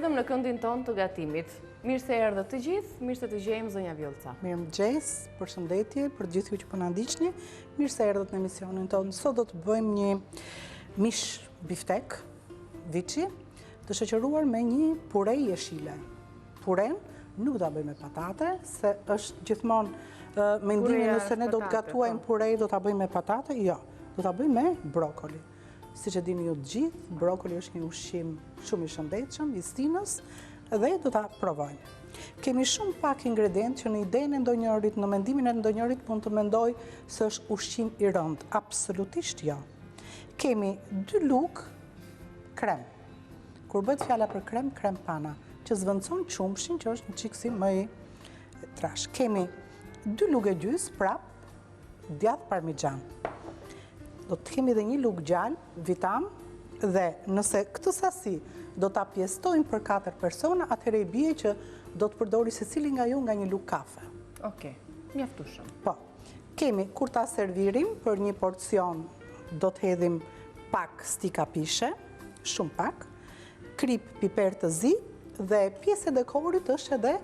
erdhëm në këndin tonë të gatimit. Mirë se erdhët të gjithë, mirë se të gjejmë zonja Vjollca. Mirëmëngjes, përshëndetje për gjithë ju që po na ndiqni. Mirë se erdhët në emisionin tonë. Sot do të bëjmë një mish biftek, viçi, të shoqëruar me një pure jeshile. Puren nuk do ta bëjmë me patate, se është gjithmonë mendimi nëse ne do të gatuajmë pure do ta bëjmë me patate, jo, do ta bëjmë me brokoli. Siç e dini ju të gjithë, brokoli është një ushqim shumë i shëndetshëm, i stinës dhe do ta provojmë. Kemi shumë pak ingredientë që në idenë e ndonjërit, në mendimin e ndonjërit mund të mendoj se është ushqim i rëndë. Absolutisht jo. Kemi 2 lugë krem. Kur bëhet fjala për krem, krem pana, që zvendçon qumshin, që është një çiksi më i trash. Kemi 2 lugë gjys, prap, djath parmigjan. Do të kemi dhe një lugë gjallë, vitam, dhe nëse këtë sasi do ta pjestojmë për 4 persona, atëherë i bie që do të përdori secili nga ju nga një lugë kafe. Okej, mjaftueshëm. Po. Kemi kur ta servirim për një porcion, do të hedhim pak stika pishe, shumë pak, krip piper të zi dhe pjesë e dekorit është edhe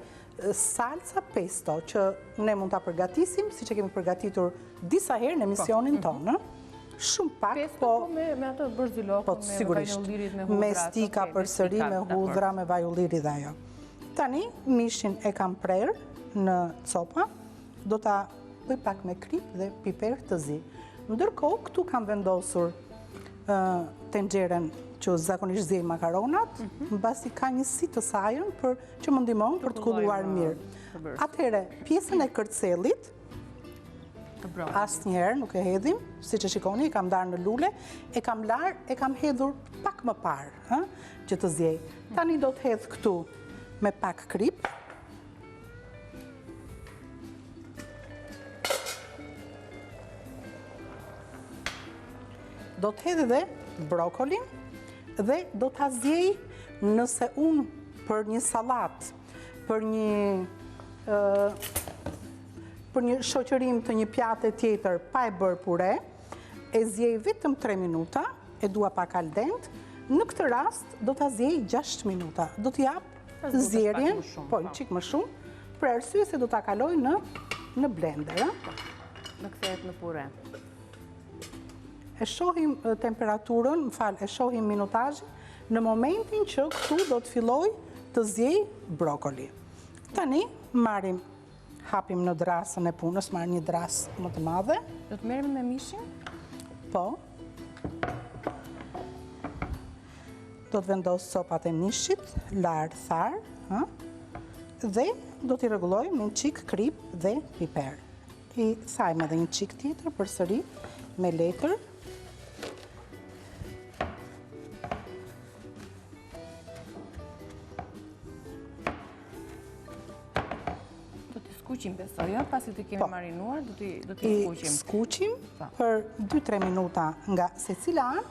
salsa pesto që ne mund ta përgatisim, siç e kemi përgatitur disa herë në emisionin tonë. Shumë pak, po me ato bërzilokun, me vaj ullirit, me hudhra. Me stika përsëri, me hudhra, me vaj ulliri dhe ajo. Tani, mishin e kam prerë në copa, do ta bëj pak me krip dhe piper të zi. Ndërkohë, këtu kam vendosur tenxherën që zakonisht zjej makaronat, mbasi ka një si të sajën që më ndihmon për të kulluar mirë. Atëherë, pjesën e kërcellit, asnjëherë nuk e hedhim, siç e shikoni, e kam ndarë në lule, e kam hedhur pak më parë, që të zjej. Tani do të hedh këtu me pak krip. Do të hedh edhe brokolin dhe do ta zjej nëse unë për një sallatë, për një shoqërim të një pjate tjetër pa e bërë pure, e zjej vetëm 3 minuta, e dua pak al dente, në këtë rast do ta zjej 6 minuta. Do të jap zjerjen, po një çik më shumë, për arsye se do ta kaloj në blender. Në kthehet në pure. E shohim temperaturën, e shohim minutazhin në momentin që këtu do të filloj të zjej brokoli. Tani hapim në drasën e punës, marr një drasë më të madhe. Do të merrem me mishin? Po. Do të vendos copat e mishit, lar thar, dhe do t'i rregulloj me një çik krip dhe piper. I thajmë edhe një çik tjetër përsëri me letër. Skuqim besoj, jo? Pasi të kemi marinuar, do t'i skuqim. I skuqim për 2-3 minuta nga secila anë,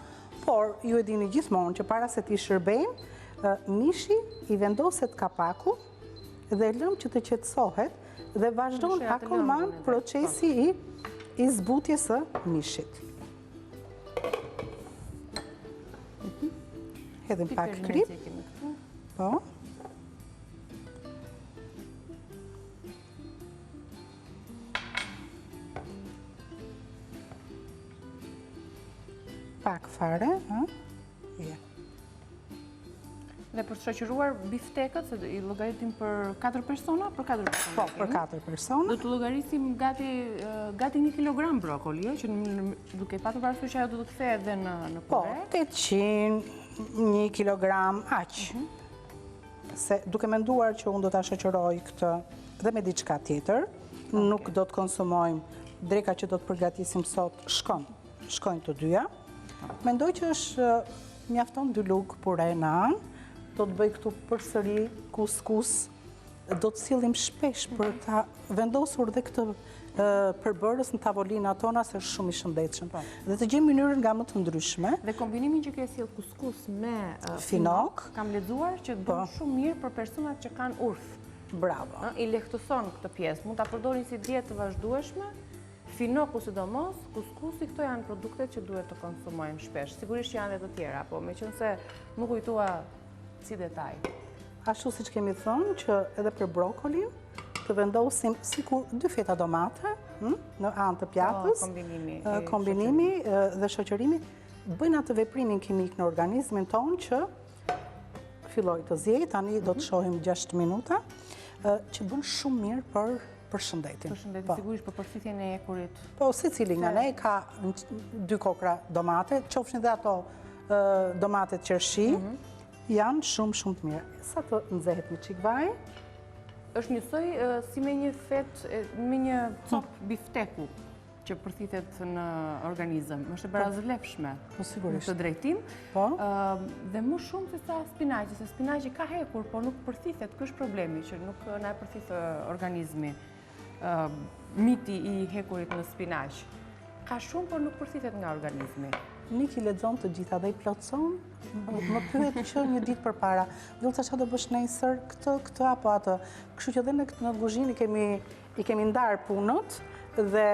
por ju e dini gjithmonë që para se t'i shërbejmë, mishi i vendoset kapaku dhe lëm që të qetësohet dhe vazhdon akoma procesi i zbutjes së mishit. Hedhim pak krip. Po. Pak fare, Dhe për të shoqëruar biftekët, se i llogaritim për 4 persona, për 4 persona. Po, për 4 persona. Do të llogarisim gati 1 kilogram brokoli, jo, që duke patur parasysh ajo do të kthehet edhe në pure. Po, 800, 1 kilogram, aq. Se duke menduar që unë do ta shoqëroj këtë dhe me diçka tjetër, nuk do të konsumojmë dreka që do të përgatisim sot, shkojnë të dyja. Mendoj që është mjafton 2 lugë pure në anë, do të bëj këtu përsëri kuskus, do të sillim shpesh për ta vendosur dhe këtë përbërës në tavolina tona, se është shumë i shëndetshëm. Dhe të gjejmë mënyrën nga më të ndryshme. Dhe kombinimin që ke sjell kuskus me finok, kam lexuar që bën shumë mirë për personat që kanë urth. Bravo. I lehtëson këtë pjesë. Mund ta përdorin si dietë të vazhdueshme. Finoku sidomos, kuskusi, këto janë produktet që duhet të konsumojmë shpesh. Sigurisht që janë edhe të tjera, po meqense më kujtua si detaj. ashtu si që kemi thënë që edhe për brokolin të vendosim sikur 2 feta domate në anë të pjatës, kombinimi dhe shoqërimi, bëjnë atë veprimin kimik në organizmin tonë që filloj të zjej, tani do të shohim 6 minuta, që bën shumë mirë për shëndetin. Për shëndetin, sigurisht për përshëndetjen e ekurit. Po, si cili nga ne ka 2 kokra domate, qofshin dhe ato domatet qershi, janë shumë të mirë. Sa të nxehet me qik vaj? Është njësoj si me një me një cop bifteku që përthitet në organizëm. Është e barazëlepshme në të drejtim. Dhe më shumë se sa spinaqi, se spinaqi ka hekur, po nuk përthitet. Ky është problemi, që nuk na e përthith organizmi. Miti i hekurit në spinaq. Ka shumë, por nuk përthitet nga organizmi. Niki lexon të gjitha dhe i plotson, më pyet që një ditë përpara, Vilca çfarë do bësh nesër, këtë apo atë. Kështu që edhe në kuzhinë i kemi ndarë punët dhe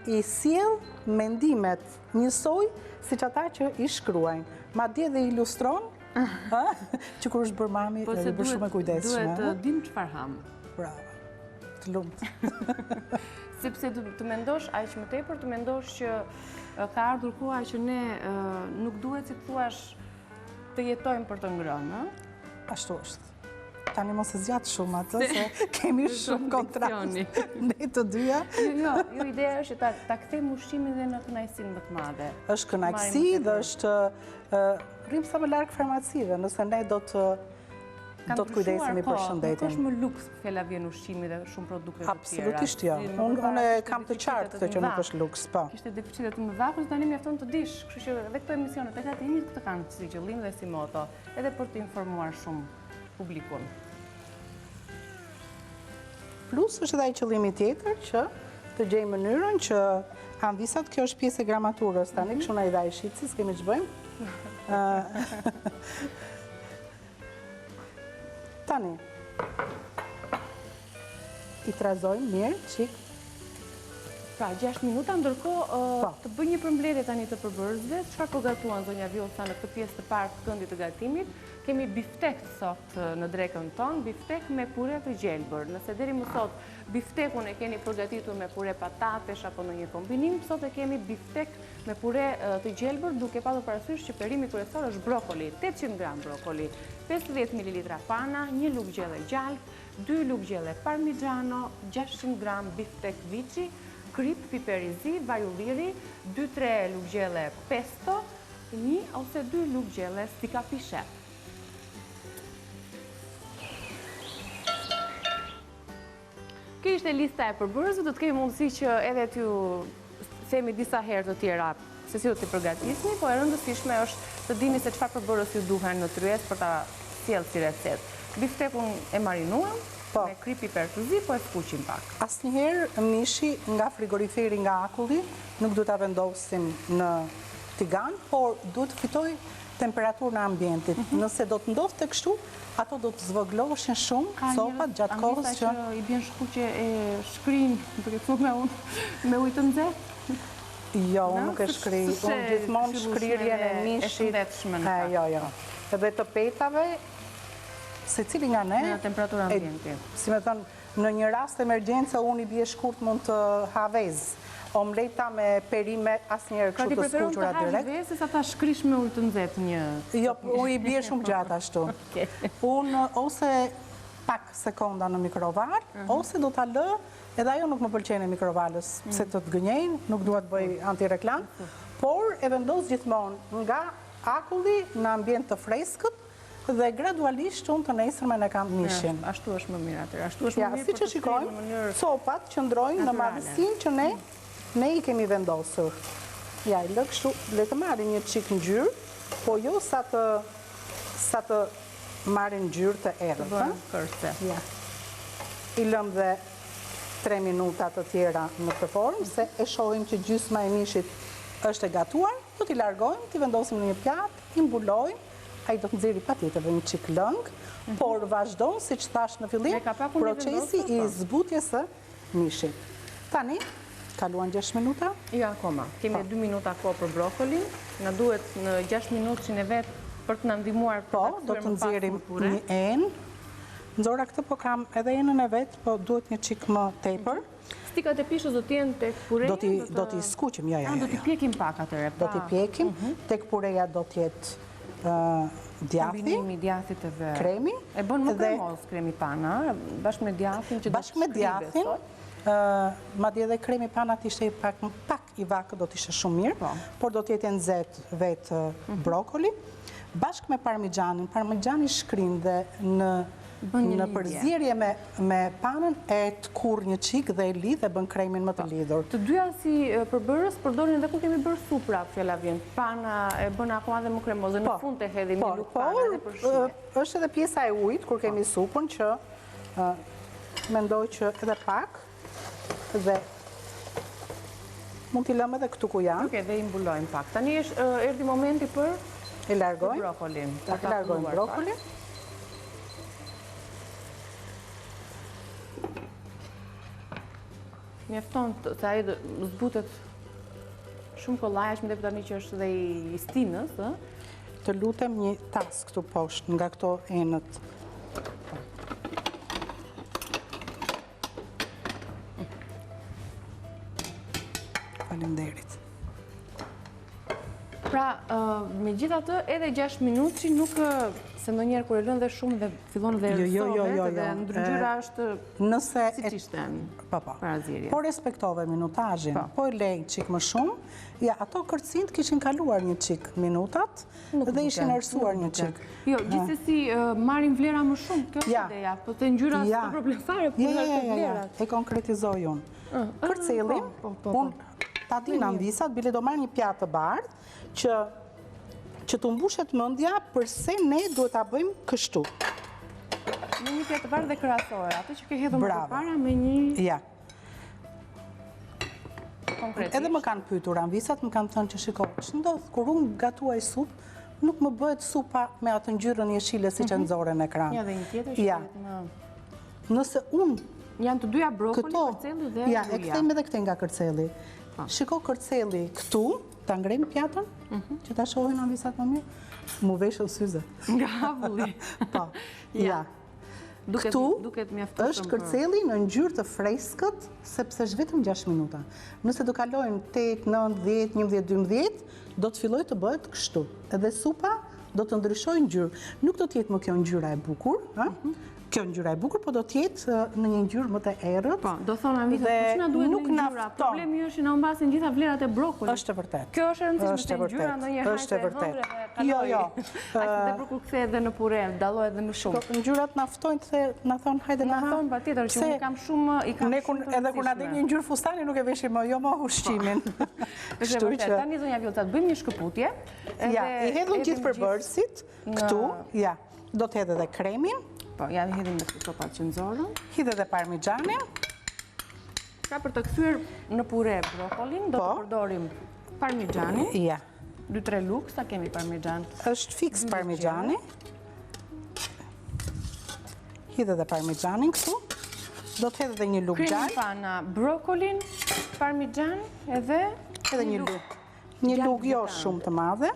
i sjell mendimet njësoj siç ata që i shkruajnë. Madje dhe ilustron që kur është bërë mami është bërë shumë e kujdesshme. Duhet të dim çfarë ham. Bravo. Të lumt. Sepse të mendosh aq më tepër, të mendosh që ka ardhur koha që ne nuk duhet, si thuash, të jetojmë për të ngrënë. Ashtu është. Tani mos e zgjat shumë atë, se kemi shumë kontrakt ne të dyja. Jo, ideja është që ta kthejmë ushqimin dhe në kënaqësinë më të madhe. Është kënaqësi dhe është rrim sa më larg farmacive, nëse ne do të kujdesemi për shëndetin. Nuk është më luks fjala vjen ushqimi dhe shumë produkte të tjera. Absolutisht jo. Unë kam të qartë këtë që nuk është luks, po. Kishte deficite të mëdha, por tani mjafton të dish, kështu që edhe këto emisione tek atë këtë kanë si qëllim dhe si moto, edhe për të informuar shumë publikun. Plus është edhe ai qëllimi tjetër që të gjej mënyrën që anvisat, kjo është pjesë e gramaturës, tani kështu na i dha shitsi, s'kemi ç'bëjmë. Tani, i trazojmë mirë, qik. Pra, 6 minuta, ndërkohë të bëj një përmbledhje tani të përbërësve, çfarë përgatuan zonja Vilca në këtë pjesë të parë të këndit të gatimit. Kemi biftek sot në drekën tonë, biftek me pure të gjelbër. Nëse deri më sot biftekun e keni përgatitur me pure patatesh apo në një kombinim, sot e kemi biftek me pure të gjelbër, duke pasur parasysh që perimi kryesor është brokoli, 800 gram brokoli, 50 ml pana, 1 lugë gjelle gjalp, 2 lugë gjelle parmigiano, 600 gram biftek vici, krip, piper i zi, vaj ulliri, 2-3 lugë gjelle pesto, 1 ose 2 lugë gjelle stika pishet. Kjo ishte lista e përbërësve, do të kemi mundësi që edhe t'ju themi disa herë të tjera se si do t'i përgatisni, po e rëndësishme është të dini se çfarë përbërës ju duhen në tryezë për ta sjellë si recetë. Biftekun e marinuam me krip piper të zi, po e skuqim pak. Asnjëherë mishi nga frigoriferi, nga akulli, nuk duhet ta vendosim në tigan, por duhet të fitoj temperaturën e ambientit. Nëse do të ndodhte kështu, ato do të zvogloheshin shumë copat gjatë kohës që i bën shkuqe e shkrin, duke thënë me ujë të nxehtë. Jo, unë nuk e shkri. Unë gjithmonë shkrirjen e mishit. Jo. Edhe të petave, secili nga ne, në temperaturë ambienti. Si me thënë, në një rast emergjence, unë i bie shkurt mund të havez. Omleta me perime asnjëherë kështu të skuqura direkt. Pra ti preferon të havez se sa ta shkrish me ujë të nxehtë një. Jo, unë i bie shumë gjatë ashtu. Unë ose pak sekonda në mikrovalë, ose do ta lë, edhe ajo nuk më pëlqen e mikrovalës, pse të gënjejnë, nuk dua të bëj antireklam, por e vendos gjithmonë nga akulli në ambient të freskët dhe gradualisht unë të nesërmen e kam mishin. Ashtu është më mirë atër. Ashtu është më mirë për të shikojmë, copat qëndrojnë në madhësinë që ne i kemi vendosur. Ja, i lë kështu, le të marrin një çik ngjyrë, po jo sa të marrin ngjyrë të errët. Ja. I lëm dhe 3 minuta të tjera në këtë formë, se e shohim që gjysma e mishit është e gatuar, do t'i largojmë, t'i vendosim në një pjatë, i mbulojmë, ai do të nxjerrë patjetër një çik lëng, por vazhdon, siç thash në fillim, procesi i zbutjes së mishit. Tani kaluan 6 minuta? Jo, akoma. Kemi 2 minuta kohë për brokolin. Na duhet në 6 minutë që ne vetë për të na ndihmuar Po, do të nxjerrim një enë. Nxora këtë, po kam edhe enën e vet, po duhet një çik më tepër. Stikat e pishës do të jenë tek pureja? Do t'i skuqim, ja. Do t'i pjekim pak atëre. Do t'i pjekim, tek pureja do t'jetë djathi, kombinimi djathit edhe kremi. E bën më kremos kremi pana, bashkë me djathin që do të bashkë me djathin, madje edhe kremi pana t'ishte pak i vakët, do t'ishte shumë mirë, por do t'jetë e nxehtë vetë brokoli, bashkë me parmigjanin. Parmigjani shkrin dhe në përzierje me panën e të kur një qik dhe e lidh dhe bën kremin më të lidhur. Të dyja si përbërës përdorin edhe kur kemi bërë sup, pra fjala vjen. Pana e bën akoma dhe më kremoze, në fund të hedhim një luk pana dhe përshije. Është edhe pjesa e ujit kur kemi supën që mendoj që edhe pak dhe mund t'i lëmë edhe këtu ku janë. Oke, dhe i mbulojmë pak. Tani erdhi momenti për e largojmë brokolin. Ta largojmë brokolin. Mjefton se ai zbutet shumë kollaj, është më tepër tani që është dhe i stinës, ë? Të lutem një tas këtu poshtë nga këto enët. Faleminderit. Pra, megjithatë, edhe 6 minutë që nuk se ndonjëherë kur e lën dhe shumë dhe fillon dhe erësohet dhe ndryngjyra është si ç'ishte parazirje. Po respektove minutazhin, po e lej çik më shumë, ja ato kërcint kishin kaluar një çik minutat dhe ishin erësuar një çik. Jo, gjithsesi marrin vlera më shumë, kjo është ideja, po te ngjyra s'ka problem fare, po është vlerat. E konkretizoj unë. Kërcellim, unë ta di në ndisat, bile do marrë një pjatë të bardhë që të mbushet mendja përse ne duhet ta bëjmë kështu. Në një pjatë të bardhë dhe krahasore, atë që ke hedhur më përpara me një. Ja. Konkretisht. Edhe më kanë pyetur anvisat, më kanë thënë që shiko, ç'ndodh kur unë gatuaj supë, nuk më bëhet supa me atë ngjyrën jeshile siç e nxorën në ekran. Ja, dhe një tjetër që më. Nëse unë janë të dyja brokoli, kërcelli dhe ja, e kthejmë edhe këtë nga kërcelli. Shiko kërcelli këtu, ta ngrejmë pjatën, që ta shohin anvisat më mirë, mu veshën syze. Nga havulli. Po, ja. Këtu është kërcelli në ngjyrë të freskët, sepse është vetëm 6 minuta. Nëse do kalojnë 8, 9, 10, 11, 12, do të filloj të bëhet kështu. Edhe supa do të ndryshojë ngjyrë. Nuk do të jetë më kjo ngjyra e bukur, kjo ngjyra e bukur, po do të jetë në një ngjyrë më të errët. Po, do thonë anvisat, po ç'na duhet ngjyra? Problemi është që na humbasin gjitha vlerat e brokolit. Është e vërtetë. Kjo është e rëndësishme te ngjyra ndonjëherë. Është e vërtetë. Jo. Aq tepër kur kthehet edhe në pure, dallohet edhe më shumë. Po ngjyrat na ftojnë se na thon hajde na. Na thon patjetër që unë kam shumë Ne edhe kur na del një ngjyrë fustani nuk e veshim më, jo më ushqimin. Kështu që tani zonja Vjolca të bëjmë një shkëputje. Ja, i hedhëm gjithë përbërësit këtu, ja. Do të hedh edhe kremin. Po, ja hedhim në copat që nxorën. Hidh edhe parmigjanin. Pra për të kthyer në pure brokolin, do të përdorim parmigjanin. Ja. 2-3 luk, sa kemi parmigjan? Është fiks parmigjani. Hidh edhe parmigjanin këtu. Do të hedh edhe një luk gjallë. Kremi pana, brokolin, parmigjan edhe një luk. Një luk jo shumë të madhe,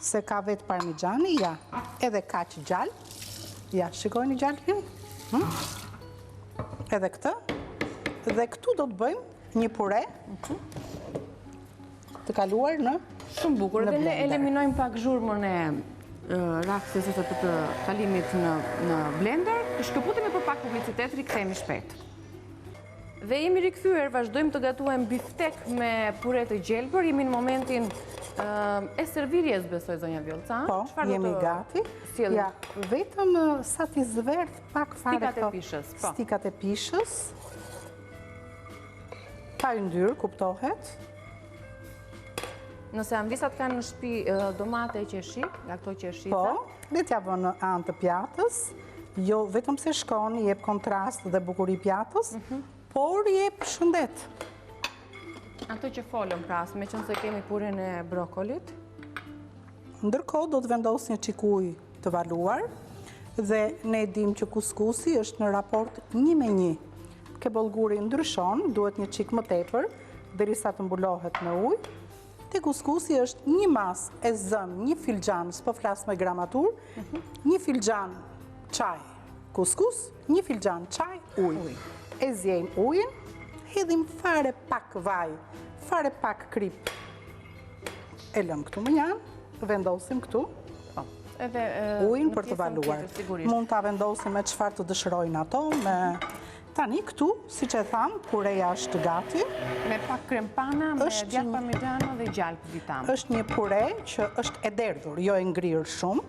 se ka vetë parmigjani, ja. Edhe kaq gjallë. Ja, shikojni gjallin. Edhe këtë. Dhe këtu do të bëjmë një pure të kaluar në shumë bukur. Dhe ne eliminojmë pak zhurmën e raksis ose të kalimit në blender. Shkëputemi për pak publicitet, rikthehemi shpejt. Dhe jemi rikthyer, vazhdojmë të gatuajmë biftek me pure të gjelbër. Jemi në momentin e servirjes, besoj zonja Vjolca. Po, jemi gati. Ja, vetëm sa t'i zverdh pak fare stikat e pishës. Stikat e pishës. Pa yndyrë, kuptohet. Nëse anvisat kanë në shtëpi domate e qeshik, nga këto qeshica. Po, le t'ja vë në anë të pjatës. Jo, vetëm se shkon, jep kontrast dhe bukuri pjatës, por jep shëndet. Ato që folëm pra, me qënë se kemi purin e brokolit. Ndërkohë do të vendos një qik ujë të valuar dhe ne dim që kuskusi është në raport 1:1. Ke bollguri ndryshon, duhet një qik më tepër, derisa të mbulohet në ujë. Te kuskusi është një mas e zëm, një filxhan, s'po flas me gramatur, një filxhan çaj kuskus, një filxhan çaj ujë. E zjejmë ujin, hedhim fare pak vaj, fare pak krip. E lëm këtu më janë, vendosim këtu. Ujin për të valuar. Mund ta vendosim me çfarë të dëshirojnë ato, me tani këtu, siç e tham, pureja është gati. Me pak krem pana, me djath parmigiano dhe gjalp vitam. Është një pure që është e derdhur, jo e ngrirë shumë.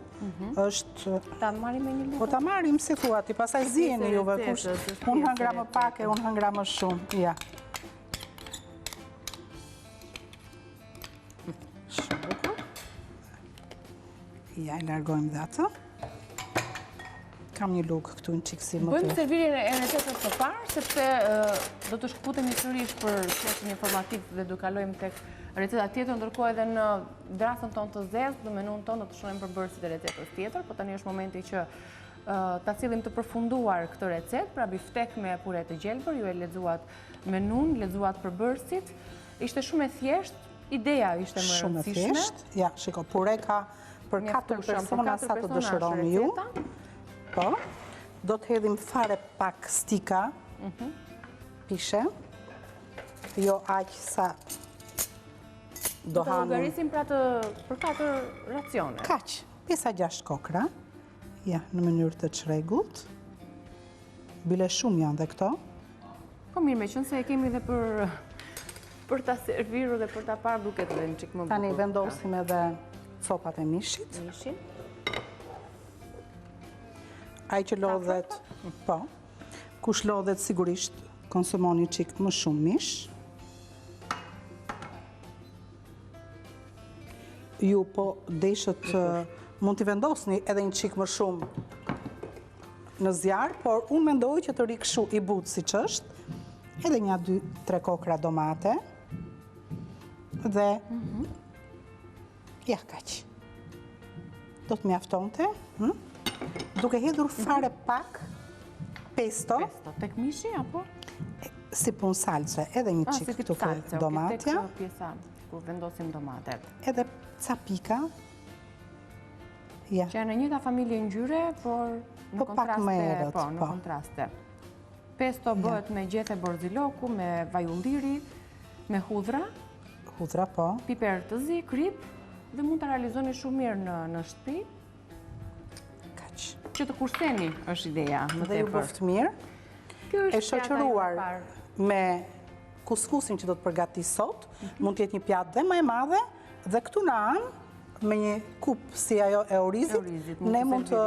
Është ta marrim me një lukë. Po ta marrim si thua ti, pastaj ziheni juve kush. Unë hangra më pak e unë hangra më shumë. Ja. Shumë. Ja, e largojmë dhe atë. Kam një lukë këtu në qikësi më të... Bëjmë servirin e recetës së parë, sepse do të shkëputemi sërish për qështën informativ dhe do kalojmë tek receta tjetër, ndërkohë edhe në drasën tonë të zezë, dhe menun tonë do të shohim përbërësit e recetës tjetër, po tani është momenti që ta cillim të përfunduar këtë recet, pra biftek me pure të gjelbër, ju e lexuat menun, lexuat përbërësit, ishte shumë e thjesht, ideja ishte më rëndësishme. Shumë e thjesht, ja, shiko, pure ka për 4 persona sa të dëshironi ju. Po, do të hedhim fare pak stika, pishe, jo aq sa do të llogarisim pra për 4 racione. Kaq, 5-6 kokra, ja, në mënyrë të çrregullt. Bile shumë janë dhe këto. Po mirë, me qënë se e kemi dhe për ta serviru dhe për ta parë duket dhe në qik më bukur. Tani vendosim edhe copat e mishit. Ai që lodhet, po, kush lodhet sigurisht konsumoni qik më shumë mish. Ju po deshët mund t'i vendosni edhe një qik më shumë në zjarë, por unë mendoj që të rikëshu i butë si që është, edhe një 2-3 kokra domate, dhe ja kaq. Do të mjaftonte, duke hedhur fare pak pesto. Pesto, tek mishi, apo? Si pun salce, edhe një qik këtu ke domatja. Tek pjesa, kur vendosim domatet. Edhe ca pika. Që e në njëta familje ngjyre, por në kontraste. Po, në kontraste. Pesto bëhet me gjethe borziloku, me vajulliri, me hudhra. Hudhra, po. Piper të zi, krip, dhe mund të realizoni shumë mirë në shtëpi. Që të kurseni është ideja më tepër. Dhe ju bëft mirë. E shoqëruar me kuskusin që do të përgatis sot, mund të jetë një pjatë dhe më e madhe, dhe këtu në anë, me një kup si ajo e orizit, ne mund të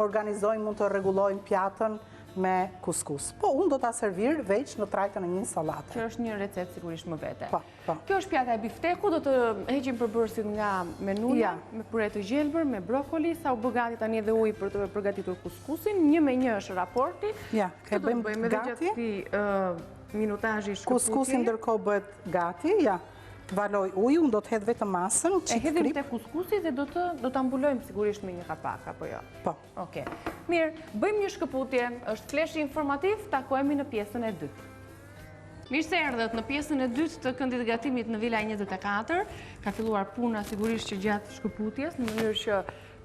organizojmë, mund të rregullojmë pjatën me kuskus. Po, unë do t'a servir veç në trajtën e një salate. Që është një recet sigurisht më vete. Po. Kjo është pjata e bifteku, do të heqim përbërësit nga menuja, me pure të gjelbër, me brokoli, sa u bëgati tani edhe uji për të përgatitur kuskusin, 1-1 është raporti. Ja, e bëjmë gati. Minutazhi shkëputje. Kuskusin ndërkohë bëhet gati, ja. Valoj uju, unë do të hedhë vetë masën, e hedhim të kuskusi dhe do të ambulojmë sigurisht me një kapak, apo jo? Po. Oke. Mirë, bëjmë një shkëputje, është fleshi informativ, takojemi në pjesën e dytë. Mirë se erdhët në pjesën e dytë të këndit gatimit në Vila 24, ka filluar puna sigurisht që gjatë shkëputjes, në mënyrë që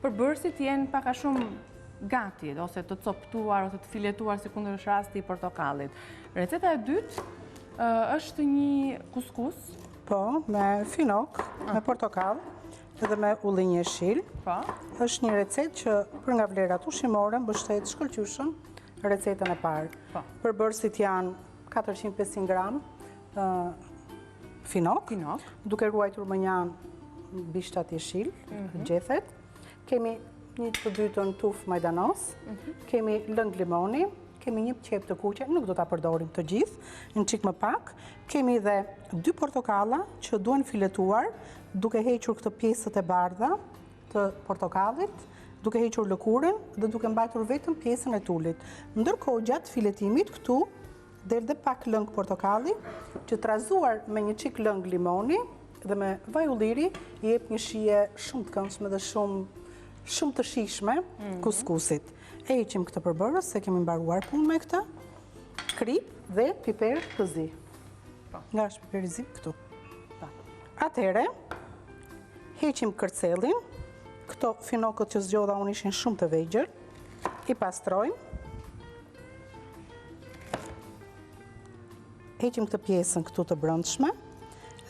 përbërësit jenë paka shumë gati, ose të coptuar, ose të filetuar si kundër është rasti i portokallit. Receta e dytë është një kuskus. Po, me finok, me portokall, edhe me ullinj jeshil. Po. Është një recet që për nga vlerat ushqimore mbështet shkëlqyshëm recetën e parë. Po. Përbërësit janë 400-500 gram finok, duke ruajtur më njanë bishtat jeshil, gjethet. Kemi një të dytën tuf majdanos, kemi lëng limoni, kemi një qep të kuqe, nuk do ta përdorim të gjithë, në qik më pak. Kemi dhe 2 portokalla që duen filetuar, duke hequr këtë pjesët e bardha të portokallit, duke hequr lëkurën dhe duke mbajtur vetëm pjesën e tullit. Ndërkohë gjatë filetimit këtu del dhe pak lëng portokalli, që trazuar me një qik lëng limoni dhe me vaj ulliri, i jep një shije shumë të këndshme dhe shumë të shishme kuskusit. E heqim këtë përbërës, se kemi mbaruar punë me këta, krip dhe piper të zi. Nga është piper i zi këtu. Atëhere, heqim kërcelin, këto finokët që zgjodha unë ishin shumë të vegjël, i pastrojmë, heqim këtë pjesën këtu të brendshme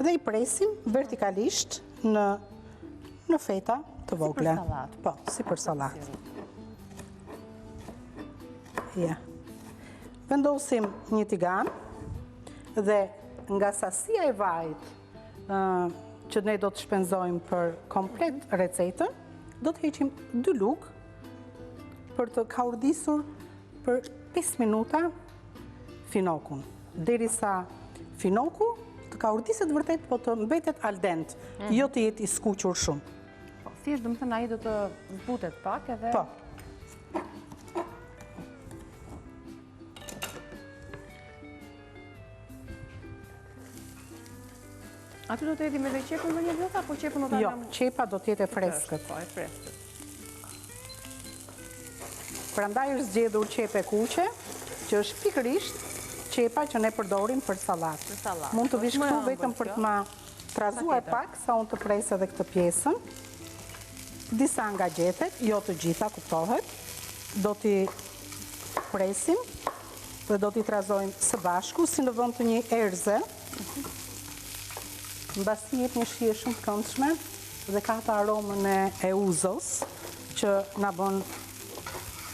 dhe i presim vertikalisht në feta të vogla. Si për sallatë. Po, si për sallatë. Ja. Vendosim një tigan dhe nga sasia e vajit që ne do të shpenzojmë për komplet recetën, do të heqim 2 lugë për të kaurdisur për 5 minuta finokun. Derisa finoku të kaurdiset vërtet, po të mbetet al dente, jo të jetë i skuqur shumë. Po, thjesht do të thënë ai do të zbutet pak edhe... Po. Aty do të edhim edhe qepën në një vjet, apo qepën do ta Jo, qepa do të jetë e freskët. Po, e freskët. Prandaj është zgjedhur qepe kuqe, që është pikërisht qepa që ne përdorim për sallatë. Për sallatë. Mund të vish Është më këtu ëmbël vetëm për kjo. të ma trazuar Sa tjetër? pak, sa unë të pres edhe këtë pjesën. Disa nga gjetet, jo të gjitha, kuptohet. Do t'i presim dhe do t'i trazojmë së bashku, si në vend të një erze. Mbasi jep një shije shumë të këndshme dhe ka të aromën e uzos që na bën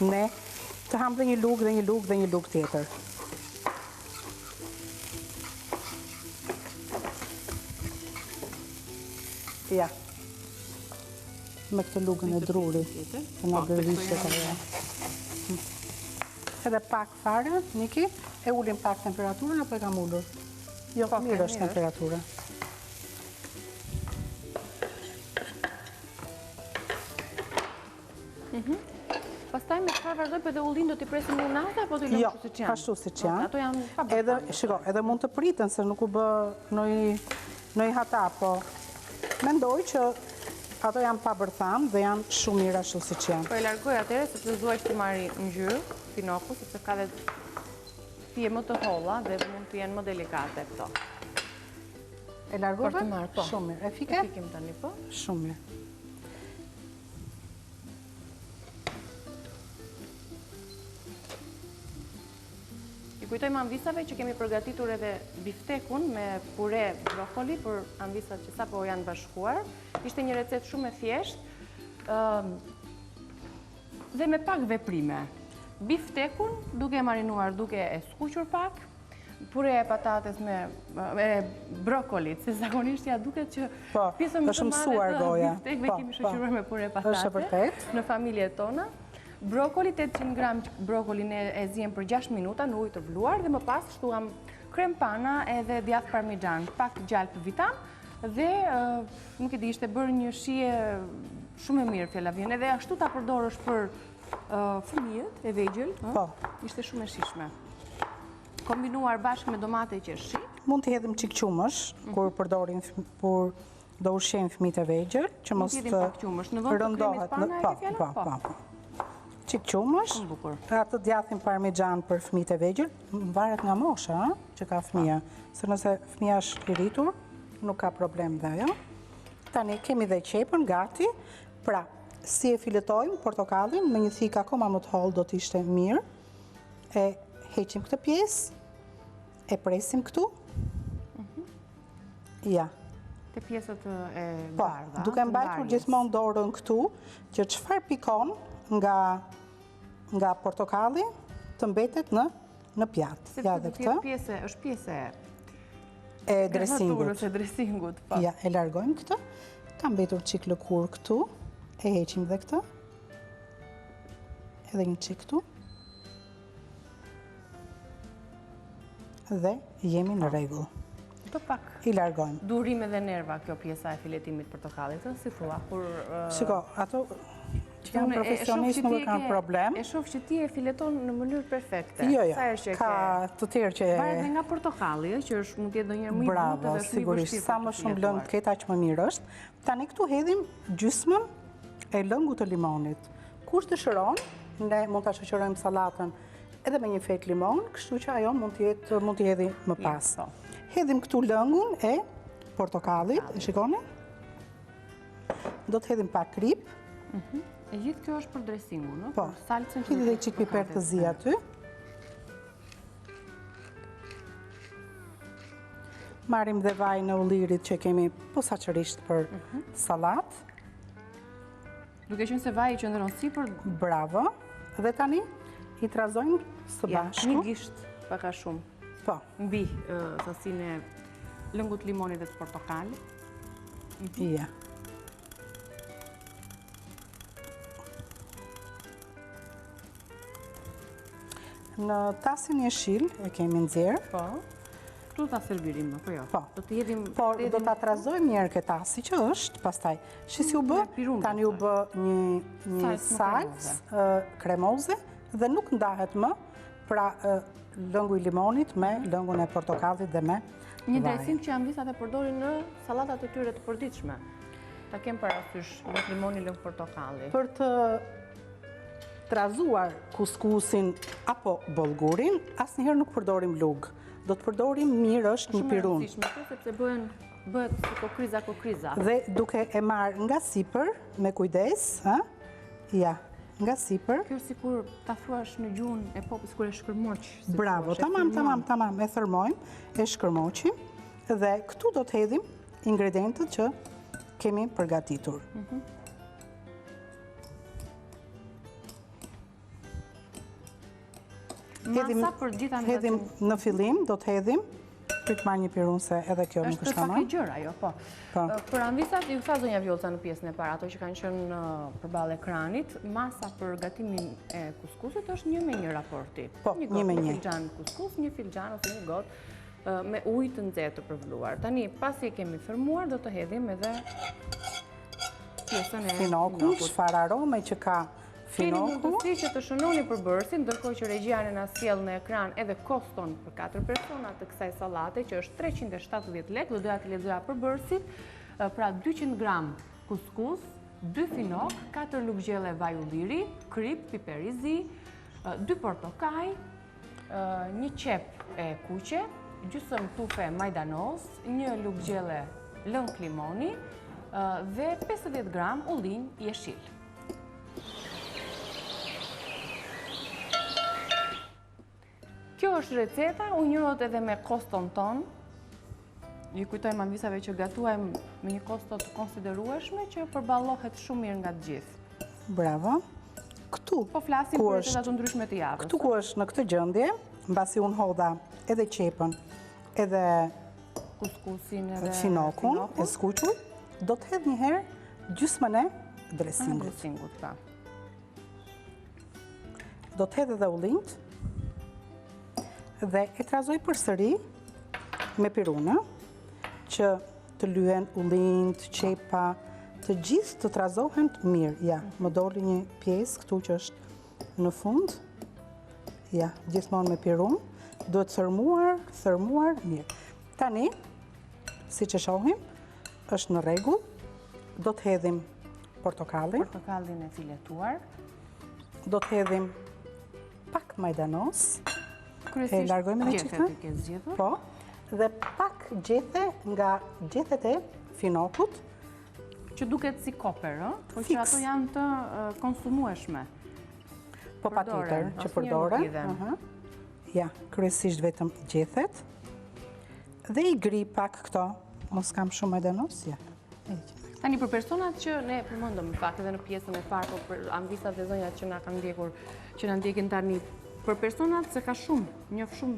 ne të ham dhe një lugë dhe një lugë dhe një lugë tjetër. Ja. Me këtë lugën e drurit, të nga gërvishet ajo. Edhe pak fare, Niki, e ulim pak temperaturën apo e kam ullur? Jo, mirë është temperatura. Pastaj me çfarë vazhdoj, po edhe ullin do t'i presim në natë apo do t'i Jo, lëmë kështu siç janë? ashtu siç janë. Ato janë pa Edhe, bërë. shiko, edhe mund të priten se nuk u bë në hata, po mendoj që ato janë pa bërtham dhe janë shumë mirë ashtu siç janë. Po e largoj atëherë sepse duaj të marri ngjyrë finoku, sepse ka dhe pije më të holla dhe mund të jenë më delikate këto. E largove? Për të marrë, po. Shumë mirë. E E fike? fikim tani po. Shumë mirë. I kujtojmë anvisave që kemi përgatitur edhe biftekun me pure brokoli për anvisat që sapo janë bashkuar. Ishte një recet shumë e thjeshtë dhe me pak veprime. Biftekun duke e marinuar, duke e skuqur pak, pure e patates me brokolit, se zakonisht ja duket që Po, pjesën më është të mësuar madhe të goja. biftekve Po, kemi po. shoqëruar me pure e Është e patate vërtet. në familjet tona. Brokoli, 800 gram brokolin e zjem për 6 minuta në ujë të vluar dhe më pas shtuam krem pana edhe djath parmigian, pak gjalp vitam dhe nuk e di, ishte bërë një shije shumë e mirë fjala vjen, edhe ashtu ta përdorësh për fëmijët e vegjël, Po. ishte shumë e shishme. Kombinuar bashkë me domate që është shik. Mund t'i hedhim çik qumësh kur përdorim kur do ushqejmë fëmijët e vegjël, që Mund mos t'i të hedhim pak qumësh, në vend të kremit rëndohet. pana e ke fjalën? Po. Çik qumësh. Shumë bukur. Atë djathin parmigian për fëmijët e vegjël, varet nga mosha, që ka fëmija. Se nëse fëmija është i rritur, nuk ka problem dhe ajo. Tani kemi dhe qepën gati. Pra, si e filetojmë portokallin me një thikë akoma më të hollë do të ishte mirë. E heqim këtë pjesë, e presim këtu. Ja. Te pjesët e Po, bardha. duke të mbajtur ndarjes. gjithmonë dorën këtu, që çfarë pikon nga portokalli të mbetet në pjatë. Sepse Ja do dhe të jetë këtë, pjesë, është pjesë e dresingut. naturës, e dresingut, po. Ja, e largojmë këtë. Ka mbetur çik lëkurë këtu, e heqim dhe këtë. Edhe një çik këtu. Dhe jemi në rregull. Do pak I largojmë. durim edhe nerva kjo pjesa e filetimit portokallit, si thua, kur Shiko, ato që janë profesionistë nuk e kanë problem. E shoh që ti e fileton në mënyrë perfekte. Jo, Sa herë që ka të tjerë që varet edhe nga portokalli, që është mund të jetë ndonjëherë më i butë bravo, dhe është më i sigurisht, vështirë. sa më shumë lëng të ketë aq më mirë është. Tani këtu hedhim gjysmën e lëngut të limonit. Kush dëshiron, ne mund ta shoqërojmë sallatën edhe me një fet limon, kështu që ajo mund t'i hedhi më pas. Po. Hedhim këtu lëngun e portokallit, e shikoni? Do të hedhim pak krip. E gjithë kjo është për dresingu, no? Po, Për salcën që hidhi do dhe qik piper të zi aty. Marim dhe vaj në ullirit që kemi posaçërisht për salat. Duke qenë se vaji qëndron sipër, Bravo. Dhe tani i trazojmë së ja, bashku. një gisht pak a shumë. Po, Mbi sasinë e lëngut limonit dhe të portokalit. ja. Në tasin jeshil e kemi nxjerr. Po. Tu ta servirim, po jo. Po. Do të jedhim Por do ta trazojmë një herë këtë tasi që është, pastaj si u bë, Me pirun, tani u bë një salcë kremoze dhe nuk ndahet më, pra lëngu i limonit me lëngun e portokallit dhe me një vaj. dresim që ambisat e përdorin në sallatat e tyre të përditshme. Ta kem parasysh lëng limoni, lëng portokalli. Për të trazuar kuskusin apo bollgurin, asnjëherë nuk përdorim lug. Do të përdorim mirë është një pirun. Shumë e rëndësishme kjo, sepse bëhet si kokriza. Dhe duke e marrë nga sipër, me kujdes, ja, nga sipër. Kjo sikur ta thuash në gjuhën e popës kur e shkërmoq. si Bravo, thua, tamam, e thërmojmë, e shkërmoqim, dhe këtu do të hedhim ingredientët që kemi përgatitur. Masa për gjitha në Hedhim në fillim, do të hedhim, prit marrë një pirun se edhe kjo nuk është është pak tamam. e gjëra, jo, po. Po. Për anvisat, ju tha zonja Vjolca në pjesën e parë, ato që kanë qenë përballë ekranit, masa për gatimin e kuskusit është 1:1 raporti. Po, 1:1. Një filxhan kuskus, një filxhan ose një gotë me ujë të nxehtë të përvluar. Tani, pasi e kemi thërmuar, do të hedhim edhe pjesën e Finokun, çfarë arome që ka Keni finoku. mundësi që të shënoni përbërësin, ndërkohë që regjia na sjell në ekran edhe koston për 4 persona të kësaj sallate, që është 370 lekë, do doja të lexoja përbërësit, pra 200 gram kuskus, 2 finok, 4 lugë gjelle vaj ulliri, krip, piper i zi, 2 portokaj, 1 qep e kuqe, gjysmë tufe majdanos, 1 lugë gjelle lëng limoni dhe 50 gram ullin jeshil. Kjo është receta, u njohet edhe me koston ton. Ju kujtojmë ambisave që gatuajmë me një kosto të konsiderueshme që përballohet shumë mirë nga të gjithë. Bravo. Këtu, Po flasim ku për është- receta të ndryshme të javës. Këtu ku është në këtë gjendje, mbasi unë hodha edhe qepën, edhe Kuskusin edhe finokun e skuqur, do të hedh një herë gjysmën e dresingut. dresingut, pa. Do të hedh edhe ullint dhe e trazoj përsëri me piruna që të lyen ullint, qepa, të gjithë të trazohen mirë. Ja, më doli një pjesë këtu që është në fund. Ja, gjithmonë me pirun. Duhet thërmuar mirë. Tani, si që shohim, është në rregull. Do të hedhim portokallin, Portokallin e filetuar. do të hedhim pak majdanos, Kryesisht largojmë edhe gjethet qikë? i ke zgjedhur. po, dhe pak gjethe nga gjethet e finokut, Që duket si koper, ë? Po që Fiks. ato janë të konsumueshme. po pa tjetër Përdoren, që asnjë përdoren. nuk hidhen. Aha. Ja, kryesisht vetëm gjethet. Dhe i gri pak këto, mos kam shumë majdanos, ja. Tani për personat që ne përmendëm në fakt edhe në pjesën e parë, po për ambisat dhe zonjat që na kanë ndjekur, që na ndjekin tani, për personat se ka shumë, njoh shumë,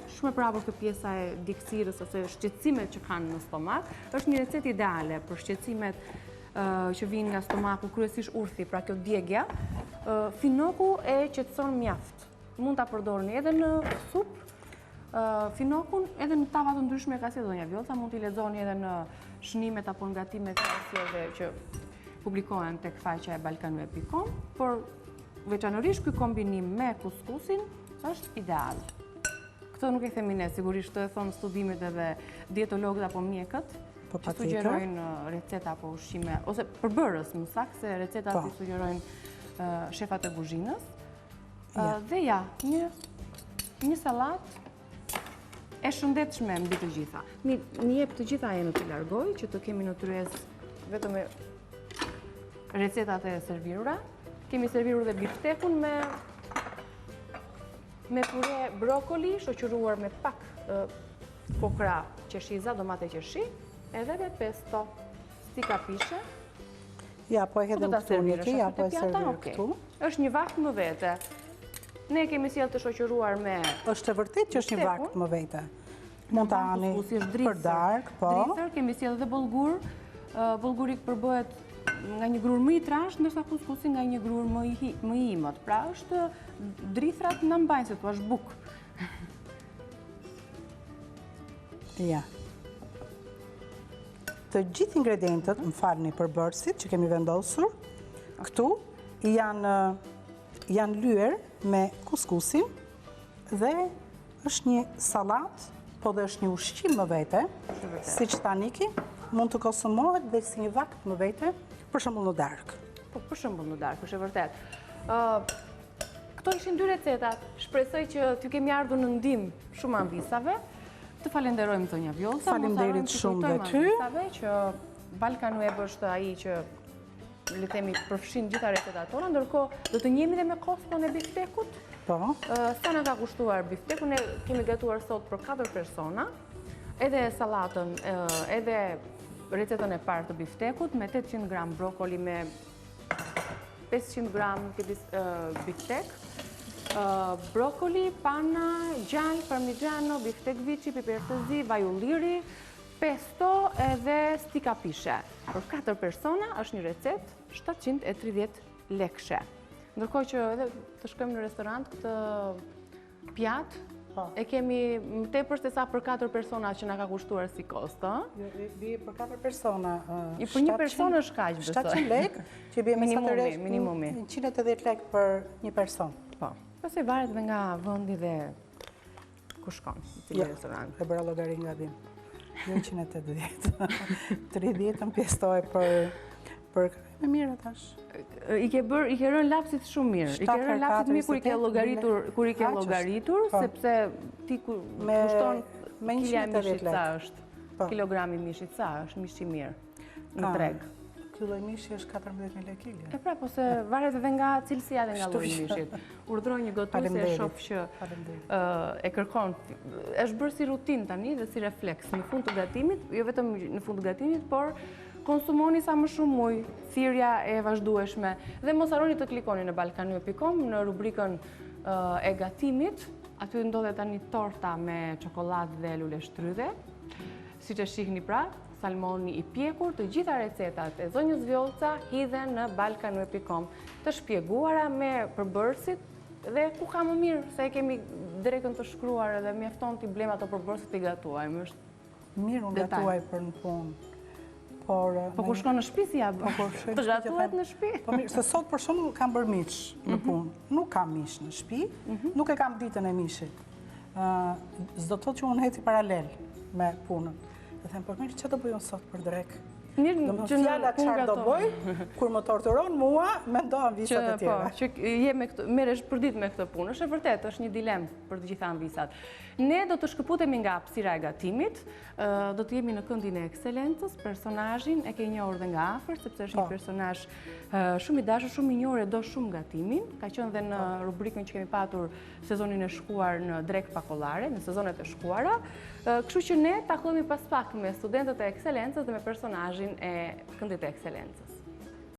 shumë e prapër këtë pjesa e djegsirës ose shqetësimet që kanë në stomak, është një recetë ideale për shqetësimet që vinë nga stomaku, kryesisht urthi, pra kjo djegja. Finoku e qetëson mjaft. Mund ta përdorni edhe në supë, finokun edhe në tava të ndryshme ka si zonja Vjolca, mund t'i lexoni edhe në shënimet apo në gatimet krahasjeve që publikohen tek faqja e balkanu.com, por veçanërisht ky kombinim me kuskusin është ideal. Këtë nuk e themi ne, sigurisht të e thonë studimet edhe dietologët apo mjekët, Po, që patjetër. sugjerojnë receta apo ushqime, ose përbërës më saktë se recetat Po. si sugjerojnë shefat e kuzhinës. Ja. Dhe ja, një sallatë e shëndetshme mbi të gjitha. Mi jep të gjitha e në të largoj, që të kemi në tryez vetëm me recetat e servirura. Kemi serviru dhe biftekun me pure brokoli, shoqëruar me pak kokra qeshiza, domate qeshi, edhe me pesto, stika pishe. Ja, po e hedhëm këtu Niki, ja, po e servir këtu. Është një vakt më vete. Ne kemi sjell të shoqëruar me... Është e vërtet që është një vakt më vete. Montani, për dark, po. Drisër, kemi sjell dhe bollgur. Bollguri përbëhet nga një grur më i trashë, ndërsa kuskusi nga një grur më i imët. Pra është drithrat në mbajnë, se tu është buk. Ja. Të gjithë ingredientët, më falni për bërësit që kemi vendosur, këtu janë lyer me kuskusin dhe është një salat, po dhe është një ushqim më vete, si që ta Niki, mund të konsumohet dhe si një vakt më vete, për shembull në darkë. Po, për shembull në darkë, është e vërtet. Këto ishin 2 recetat. Shpresoj që t'ju kemi ardhur në ndihmë shumë anvisave. Të falenderojmë zonja Vjollca. Faleminderit shumë dhe ty. Që Balkan Web është ai që le themi përfshin gjitha recetat tona, ndërkohë do të njemi dhe me koston e biftekut. Po. Sa na ka kushtuar biftekun, ne kemi gatuar sot për 4 persona, edhe sallatën, edhe recetën e parë të biftekut me 800 gram brokoli, me 500 gram biftek, brokoli, pana, gjall, parmigiano, biftek vici, piper të zi, vaj ulliri, pesto edhe stika pishe. Për 4 persona është një recet 730 lekëshe. Ndërkohë që edhe të shkojmë në restorant këtë pjatë, e kemi më tepër se sa për 4 persona që na ka kushtuar si kosto. Bie për 4 persona. I për një person është kaq, besoj. 700 lekë, që bie minimumi. 180 lekë për një person. Po. Pastaj varet dhe nga vendi dhe ku shkon, në cili restorant. E bëra llogari nga bim. 180. 30 pjestoj për me mirë tash. I ke rënë lapsit shumë mirë. I ke rënë lapsit mirë kur i ke llogaritur, sepse ti kushton kilja mishit sa është. Kilogrami mishit sa është mish i mirë në treg. Ky lloj mishi është 14.000 lekë kilja. E pra, po se varet edhe nga cilësia dhe nga lloji mishit. Urdhroj një gotuese, e shoh që e kërkon. Është bërë si rutinë tani dhe si refleks në fund të gatimit, jo vetëm në fund të gatimit, por konsumoni sa më shumë ujë, thirrja e vazhdueshme. Dhe mos harroni të klikoni në balkanue.com në rubrikën e gatimit. Aty ndodhet tani torta me çokoladë dhe lule shtrydhe. Siç e shihni pra, salmoni i pjekur, të gjitha recetat e zonjës Vjollca hidhen në balkanue.com, të shpjeguara me përbërësit dhe ku ka më mirë, se e kemi direktën të shkruar edhe mjafton t'i blem ato përbërësit t'i gatuajmë. Mirë unë gatuaj për në punë. Po kur shkon në shtëpi si ja bë? Të gatuat në shtëpi? Po mirë, se sot për shembull kam bërë mish në punë. Nuk kam mish në shtëpi, nuk e kam ditën e mishit. S'do të thotë që unë heci paralel me punën. Dhe them, por mirë, që do bëj unë sot për drek? Mirë, që fjala çfarë do bëj, kur më torturon mua, mendohem visat e tjera. Që je merresh përdit me këtë punë. Është e vërtetë, është një dilemë për të gjitha anvisat. Ne do të shkëputemi nga hapësira e gatimit, do të jemi në këndin e ekselencës, personazhin e ke njohur dhe nga afër, sepse është një personazh shumë i dashur, shumë i njohur e do shumë gatimin. Ka qenë dhe në rubrikën që kemi patur sezonin e shkuar në Drek Pakollare, në sezonet e shkuara. Kështu që ne takohemi pas pak me studentët e ekselencës dhe me personazhin e këndit e ekselencës.